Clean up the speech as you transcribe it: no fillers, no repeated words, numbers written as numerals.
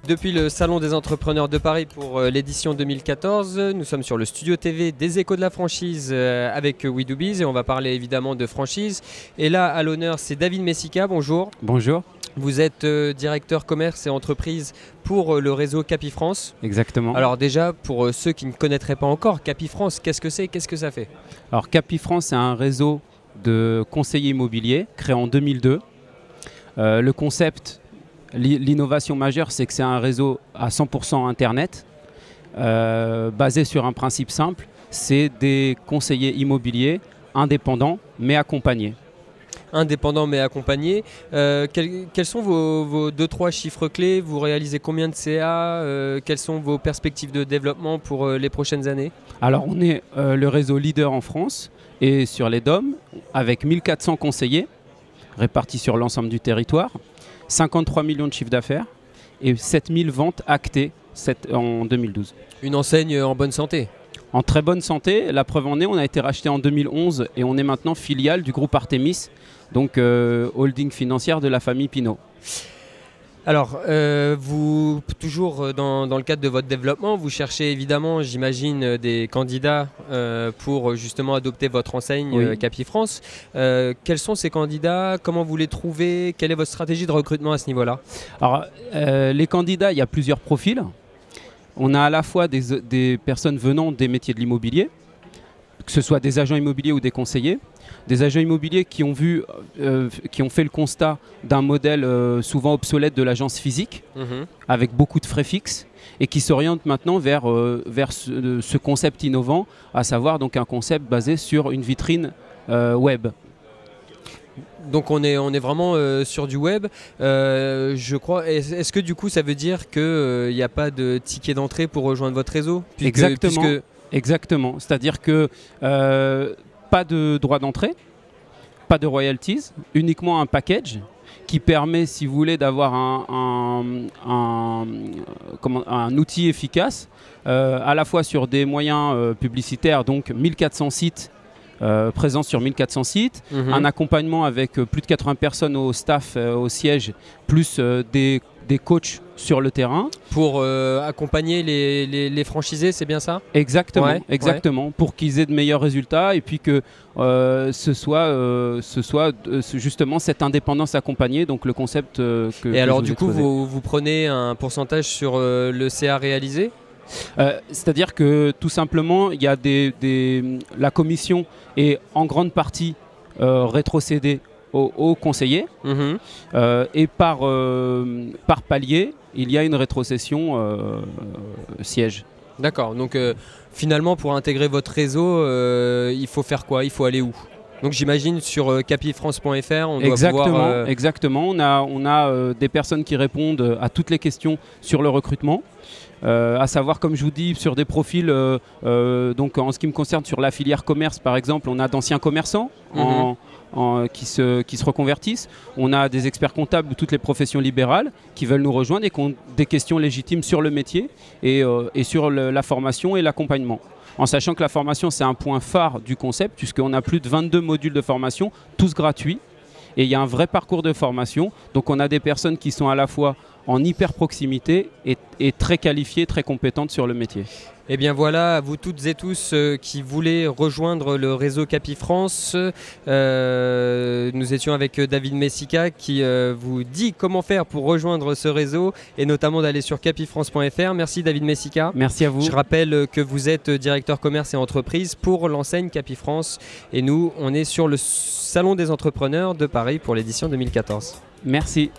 Depuis le Salon des entrepreneurs de Paris pour l'édition 2014, nous sommes sur le studio TV des Échos de la franchise avec We Do Biz et on va parler évidemment de franchise. Et là, à l'honneur, c'est David Messica. Bonjour. Bonjour. Vous êtes directeur commerce et entreprise pour le réseau Capifrance. Exactement. Alors déjà, pour ceux qui ne connaîtraient pas encore, Capifrance, qu'est-ce que c'est? Qu'est-ce que ça fait? Alors Capifrance, c'est un réseau de conseillers immobiliers créé en 2002. Le concept, l'innovation majeure, c'est que c'est un réseau à 100% Internet, basé sur un principe simple, c'est des conseillers immobiliers indépendants mais accompagnés. Indépendants mais accompagnés. Quels sont vos 2-3 chiffres clés? Vous réalisez combien de CA? Quelles sont vos perspectives de développement pour les prochaines années? Alors on est le réseau leader en France et sur les DOM avec 1400 conseillers répartis sur l'ensemble du territoire, 53 millions de chiffre d'affaires et 7000 ventes actées en 2012. Une enseigne en bonne santé? En très bonne santé, la preuve en est, on a été racheté en 2011 et on est maintenant filiale du groupe Artemis, donc holding financière de la famille Pinault. Alors, vous, toujours dans le cadre de votre développement, vous cherchez évidemment, j'imagine, des candidats pour justement adopter votre enseigne Oui. Capifrance. Quels sont ces candidats? Comment vous les trouvez? Quelle est votre stratégie de recrutement à ce niveau-là? Alors, les candidats, il y a plusieurs profils. On a à la fois des personnes venant des métiers de l'immobilier, que ce soit des agents immobiliers ou des conseillers. Des agents immobiliers qui ont fait le constat d'un modèle souvent obsolète de l'agence physique, avec beaucoup de frais fixes, et qui s'orientent maintenant vers ce concept innovant, à savoir donc un concept basé sur une vitrine web. Donc on est vraiment sur du web, je crois. Est-ce que du coup ça veut dire qu'il n'y a pas de ticket d'entrée pour rejoindre votre réseau? Exactement. C'est-à-dire que pas de droit d'entrée, pas de royalties, uniquement un package qui permet, si vous voulez, d'avoir un outil efficace, à la fois sur des moyens publicitaires, donc 1400 sites, présence sur 1400 sites, un accompagnement avec plus de 80 personnes au staff, au siège, plus des coachs sur le terrain. Pour accompagner les franchisés, c'est bien ça? Exactement, Ouais, exactement. Pour qu'ils aient de meilleurs résultats et puis que ce soit justement cette indépendance accompagnée, donc le concept que Et alors je du coup, vous prenez un pourcentage sur le CA réalisé? C'est-à-dire que tout simplement, il y a la commission est en grande partie rétrocédée aux conseillers et par palier, il y a une rétrocession siège. D'accord, donc finalement pour intégrer votre réseau, il faut faire quoi? Il faut aller où? Donc j'imagine sur capifrance.fr, on doit pouvoir... Exactement, on a des personnes qui répondent à toutes les questions sur le recrutement. À savoir, comme je vous dis, sur des profils, donc en ce qui me concerne sur la filière commerce par exemple, on a d'anciens commerçants qui se reconvertissent, on a des experts comptables de toutes les professions libérales qui veulent nous rejoindre et qui ont des questions légitimes sur le métier et sur la formation et l'accompagnement. En sachant que la formation c'est un point phare du concept puisqu'on a plus de 22 modules de formation, tous gratuits. Et il y a un vrai parcours de formation. Donc on a des personnes qui sont à la fois en hyper proximité et très qualifiées, très compétentes sur le métier. Et bien voilà, à vous toutes et tous qui voulez rejoindre le réseau Capifrance, nous étions avec David Messica qui vous dit comment faire pour rejoindre ce réseau et notamment d'aller sur capifrance.fr. Merci David Messica. Merci à vous. Je rappelle que vous êtes directeur commerce et entreprise pour l'enseigne Capifrance et nous, on est sur le Salon des entrepreneurs de Paris pour l'édition 2014. Merci.